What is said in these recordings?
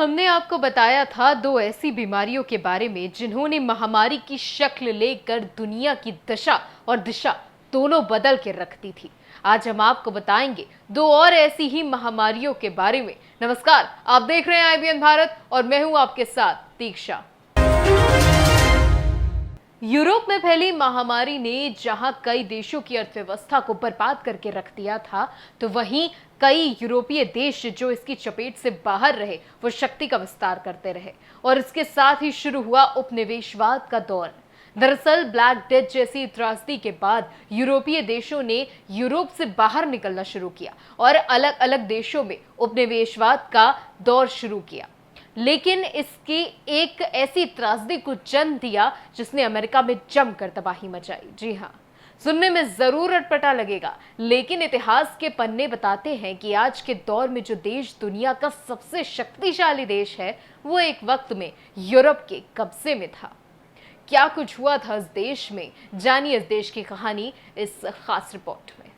हमने आपको बताया था दो ऐसी बीमारियों के बारे में जिन्होंने महामारी की शक्ल लेकर दुनिया की दशा और दिशा दोनों बदल के रख दी थी। आज हम आपको बताएंगे दो और ऐसी ही महामारियों के बारे में। नमस्कार, आप देख रहे हैं IBN भारत और मैं हूं आपके साथ दीक्षा। यूरोप में फैली महामारी ने जहां कई देशों की अर्थव्यवस्था को बर्बाद करके रख दिया था, तो वहीं कई यूरोपीय देश जो इसकी चपेट से बाहर रहे वो शक्ति का विस्तार करते रहे और इसके साथ ही शुरू हुआ उपनिवेशवाद का दौर। दरअसल ब्लैक डेथ जैसी त्रासदी के बाद यूरोपीय देशों ने यूरोप से बाहर निकलना शुरू किया और अलग अलग देशों में उपनिवेशवाद का दौर शुरू किया। लेकिन इसकी एक ऐसी त्रासदी को जन्म दिया जिसने अमेरिका में जमकर तबाही मचाई। जी हाँ, सुनने में जरूर अटपटा लगेगा, लेकिन इतिहास के पन्ने बताते हैं कि आज के दौर में जो देश दुनिया का सबसे शक्तिशाली देश है, वो एक वक्त में यूरोप के कब्जे में था। क्या कुछ हुआ था इस देश में, जानिए इस देश की कहानी इस खास रिपोर्ट में।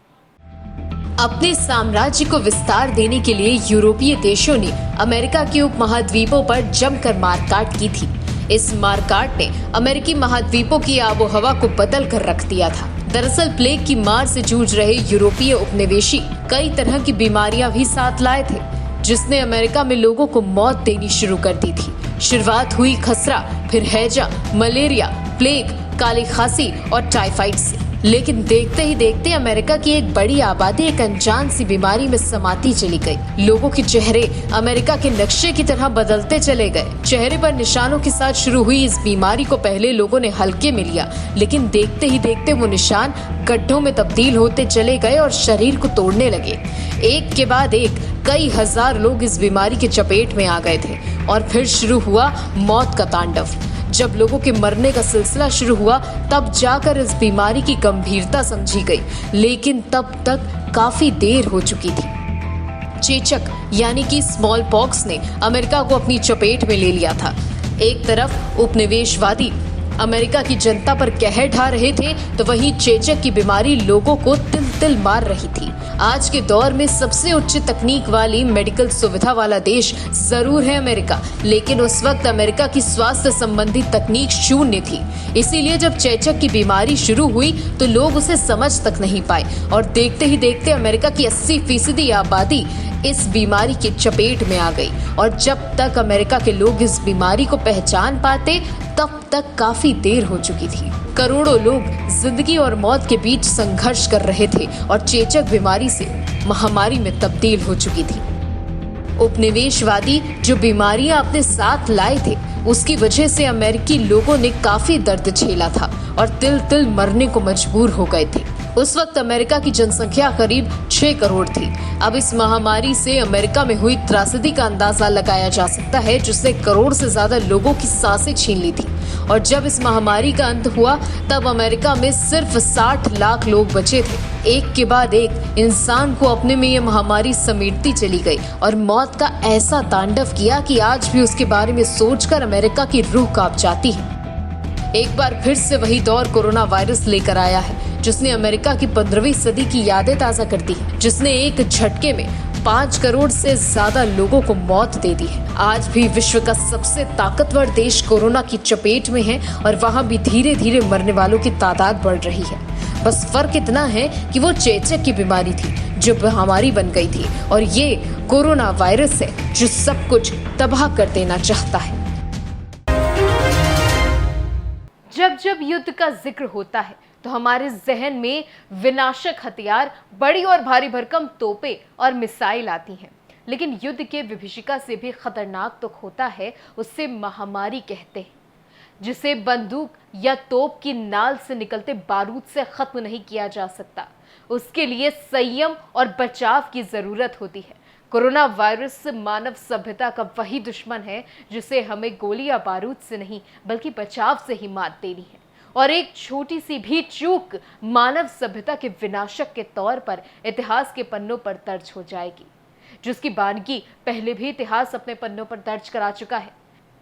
अपने साम्राज्य को विस्तार देने के लिए यूरोपीय देशों ने अमेरिका के उपमहाद्वीपों पर जमकर मारकाट की थी। इस मारकाट ने अमेरिकी महाद्वीपों की आबोहवा को बदल कर रख दिया था। दरअसल प्लेग की मार से जूझ रहे यूरोपीय उपनिवेशी कई तरह की बीमारियां भी साथ लाए थे, जिसने अमेरिका में लोगों को मौत देनी शुरू कर दी थी। शुरुआत हुई खसरा, फिर हैजा, मलेरिया, प्लेग, काली खांसी और टाइफाइड से। लेकिन देखते ही देखते अमेरिका की एक बड़ी आबादी एक अनजान सी बीमारी में समाती चली गई। लोगों के चेहरे अमेरिका के नक्शे की तरह बदलते चले गए। चेहरे पर निशानों के साथ शुरू हुई इस बीमारी को पहले लोगों ने हल्के में लिया, लेकिन देखते ही देखते वो निशान गड्ढों में तब्दील होते चले गए और शरीर को तोड़ने लगे। एक के बाद एक कई हजार लोग इस बीमारी के चपेट में आ गए थे और फिर शुरू हुआ मौत का तांडव। जब लोगों के मरने का सिलसिला शुरू हुआ, तब जाकर इस बीमारी की गंभीरता समझी गई, लेकिन तब तक काफी देर हो चुकी थी। चेचक यानी कि स्मॉल पॉक्स ने अमेरिका को अपनी चपेट में ले लिया था। एक तरफ उपनिवेशवादी अमेरिका की जनता पर कहर ढा रहे थे, तो वहीं चेचक की बीमारी लोगों को तिल तिल मार रही थी। आज के दौर में सबसे उच्च तकनीक वाली मेडिकल सुविधा वाला देश जरूर है अमेरिका, लेकिन उस वक्त अमेरिका की स्वास्थ्य संबंधी तकनीक शून्य थी। इसीलिए जब चेचक की बीमारी शुरू हुई तो लोग उसे समझ तक नहीं पाए और देखते ही देखते अमेरिका की 80% आबादी इस बीमारी की चपेट में आ गई। और जब तक अमेरिका के लोग इस बीमारी को पहचान पाते, तब तक काफी देर हो चुकी थी। करोड़ों लोग जिंदगी और मौत के बीच संघर्ष कर रहे थे और चेचक बीमारी से महामारी में तब्दील हो चुकी थी। उपनिवेशवादी जो बीमारियां अपने साथ लाए थे, उसकी वजह से अमेरिकी लोगों ने काफी दर्द झेला था और तिल तिल मरने को मजबूर हो गए थे। उस वक्त अमेरिका की जनसंख्या करीब 6 करोड़ थी। अब इस महामारी से अमेरिका में हुई त्रासदी का अंदाजा लगाया जा सकता है, जिसने करोड़ से ज्यादा लोगों की सांसें छीन ली थी। और जब इस महामारी का अंत हुआ, तब अमेरिका में सिर्फ 60 लाख लोग बचे थे। एक के बाद एक इंसान को अपने में ये महामारी समेटती चली गई और मौत का ऐसा तांडव किया कि आज भी उसके बारे में सोचकर अमेरिका की रूह कांप जाती है। एक बार फिर से वही दौर कोरोना वायरस लेकर आया है, जिसने अमेरिका की 15वीं सदी की यादें ताजा कर दी है, जिसने एक झटके में 5 करोड़ से ज्यादा लोगों को मौत दे दी है। आज भी विश्व का सबसे ताकतवर देश कोरोना की चपेट में है और वहां भी धीरे धीरे मरने वालों की तादाद बढ़ रही है। बस फर्क इतना है कि वो चेचक की बीमारी थी जो महामारी बन गई थी, और ये कोरोना वायरस है जो सब कुछ तबाह कर देना चाहता है। जब जब युद्ध का जिक्र होता है तो हमारे जहन में विनाशक हथियार, बड़ी और भारी भरकम तोपें और मिसाइल आती हैं। लेकिन युद्ध के विभीषिका से भी खतरनाक तो होता है उससे महामारी कहते हैं, जिसे बंदूक या तोप की नाल से निकलते बारूद से खत्म नहीं किया जा सकता। उसके लिए संयम और बचाव की जरूरत होती है। कोरोना वायरस मानव सभ्यता का वही दुश्मन है जिसे हमें गोली या बारूद से नहीं बल्कि बचाव से ही मात देनी है। और एक छोटी सी भी चूक मानव सभ्यता के विनाशक के तौर पर इतिहास के पन्नों पर दर्ज हो जाएगी, जिसकी बानगी पहले भी इतिहास अपने पन्नों पर दर्ज करा चुका है।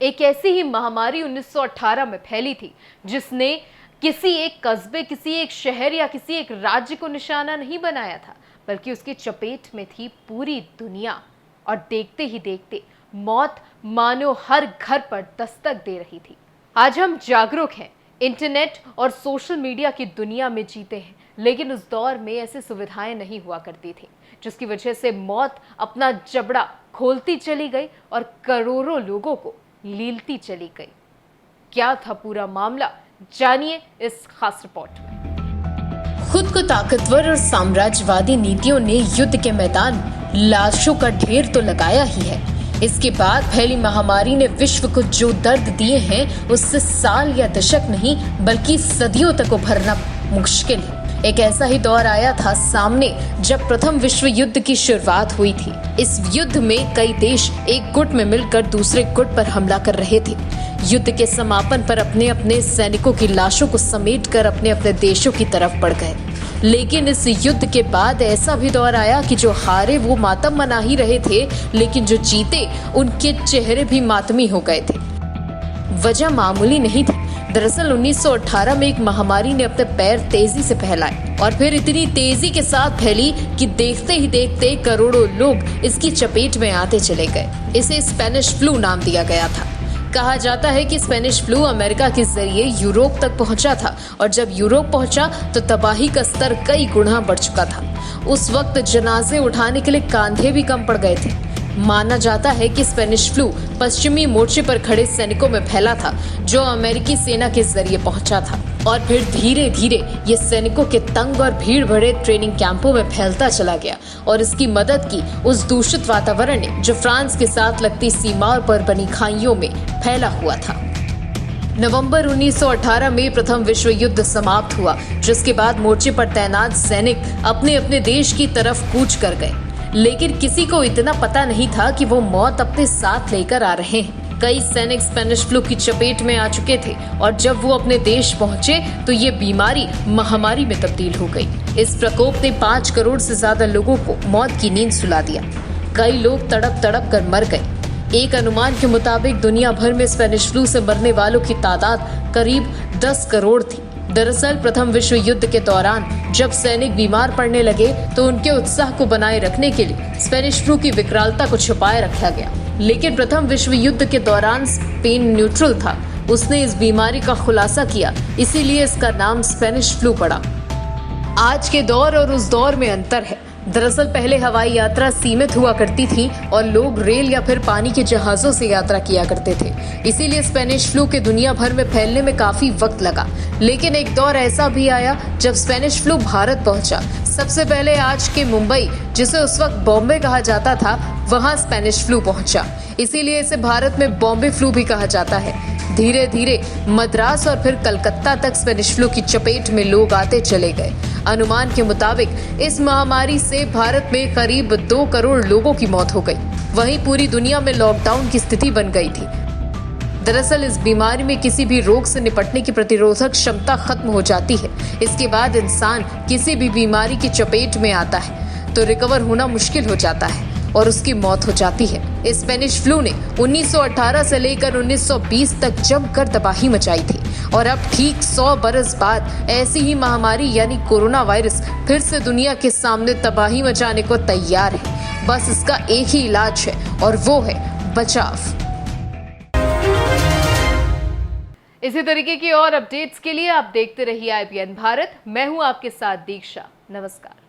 एक ऐसी ही महामारी 1918 में फैली थी, जिसने किसी एक कस्बे, किसी एक शहर या किसी एक राज्य को निशाना नहीं बनाया था, बल्कि उसकी चपेट में थी पूरी दुनिया। और देखते ही देखते मौत मानो हर घर पर दस्तक दे रही थी। आज हम जागरूक हैं, इंटरनेट और सोशल मीडिया की दुनिया में जीते हैं, लेकिन उस दौर में ऐसी सुविधाएं नहीं हुआ करती थी, जिसकी वजह से मौत अपना जबड़ा खोलती चली गई और करोड़ों लोगों को लीलती चली गई। क्या था पूरा मामला, जानिए इस खास रिपोर्ट में। खुद को ताकतवर और साम्राज्यवादी नीतियों ने युद्ध के मैदान लाशों का ढेर तो लगाया ही है। इसके बाद फैली महामारी ने विश्व को जो दर्द दिए हैं, उससे साल या दशक नहीं बल्कि सदियों तक उभरना मुश्किल है। एक ऐसा ही दौर आया था सामने जब प्रथम विश्व युद्ध की शुरुआत हुई थी। इस युद्ध में कई देश एक गुट में मिलकर दूसरे गुट पर हमला कर रहे थे। युद्ध के समापन पर अपने अपने सैनिकों की लाशों को समेटकर अपने अपने देशों की तरफ बढ़ गए। लेकिन इस युद्ध के बाद ऐसा भी दौर आया कि जो हारे वो मातम मना ही रहे थे, लेकिन जो जीते उनके चेहरे भी मातमी हो गए थे। वजह मामूली नहीं थी। दरअसल 1918 में एक महामारी ने अपने पैर तेजी से फैलाए और फिर इतनी तेजी के साथ फैली कि देखते ही देखते करोड़ों लोग इसकी चपेट में आते चले गए। इसे स्पेनिश फ्लू नाम दिया गया था। कहा जाता है कि स्पेनिश फ्लू अमेरिका के जरिए यूरोप तक पहुंचा था और जब यूरोप पहुंचा तो तबाही का स्तर कई गुना बढ़ चुका था। उस वक्त जनाजे उठाने के लिए कांधे भी कम पड़ गए थे। माना जाता है कि स्पेनिश फ्लू पश्चिमी मोर्चे पर खड़े सैनिकों में फैला था, जो अमेरिकी सेना के जरिए पहुंचा था और फिर धीरे धीरे ये सैनिकों के तंग और भीड़ भरे ट्रेनिंग कैंपों में फैलता चला गया और इसकी मदद की उस दूषित वातावरण ने जो फ्रांस के साथ लगती सीमाओं पर बनी खाइयों में फैला हुआ था। नवंबर 1918 में प्रथम विश्व युद्ध समाप्त हुआ, जिसके बाद मोर्चे पर तैनात सैनिक अपने अपने देश की तरफ कूच कर गए। लेकिन किसी को इतना पता नहीं था कि वो मौत अपने साथ लेकर आ रहे हैं। कई सैनिक स्पेनिश फ्लू की चपेट में आ चुके थे और जब वो अपने देश पहुंचे तो ये बीमारी महामारी में तब्दील हो गई। इस प्रकोप ने 5 करोड़ से ज्यादा लोगों को मौत की नींद सुला दिया। कई लोग तड़प तड़प कर मर गए। एक अनुमान के मुताबिक दुनिया भर में स्पेनिश फ्लू से मरने वालों की तादाद करीब 10 करोड़ थी। दरअसल प्रथम विश्व युद्ध के दौरान जब सैनिक बीमार पड़ने लगे तो उनके उत्साह को बनाए रखने के लिए स्पेनिश फ्लू की विकरालता को छुपाए रखा गया। लेकिन प्रथम विश्व युद्ध के दौरान स्पेन न्यूट्रल था। उसने इस बीमारी का खुलासा किया, इसीलिए इसका नाम स्पेनिश फ्लू पड़ा। आज के दौर और उस दौर में अंतर है। दरअसल पहले हवाई यात्रा सीमित हुआ करती थी और लोग रेल या फिर पानी के जहाजों से यात्रा किया करते थे। इसीलिए स्पेनिश फ्लू के दुनिया भर में फैलने में काफी वक्त लगा। लेकिन एक दौर ऐसा भी आया जब स्पेनिश फ्लू भारत पहुंचा। सबसे पहले आज के मुंबई, जिसे उस वक्त बॉम्बे कहा जाता था, वहां स्पेनिश फ्लू पहुंचा। इसीलिए इसे भारत में बॉम्बे फ्लू भी कहा जाता है। धीरे धीरे मद्रास और फिर कलकत्ता तक स्पेनिश फ्लू की चपेट में लोग आते चले गए। अनुमान के मुताबिक इस महामारी से भारत में करीब 2 करोड़ लोगों की मौत हो गई। वहीं पूरी दुनिया में लॉकडाउन की स्थिति बन गई थी। दरअसल इस बीमारी में किसी भी रोग से निपटने की प्रतिरोधक क्षमता खत्म हो जाती है। इसके बाद इंसान किसी भी बीमारी की चपेट में आता है तो रिकवर होना मुश्किल हो जाता है और उसकी मौत हो जाती है। इस स्पेनिश फ्लू ने 1918 से लेकर 1920 तक जमकर तबाही मचाई थी और अब ठीक 100 बरस बाद ऐसी ही महामारी यानी कोरोना वायरस फिर से दुनिया के सामने तबाही मचाने को तैयार है। बस इसका एक ही इलाज है और वो है बचाव। इसी तरीके की और अपडेट्स के लिए आप देखते रहिए IBN भारत। मैं हूं आपके साथ दीक्षा। नमस्कार।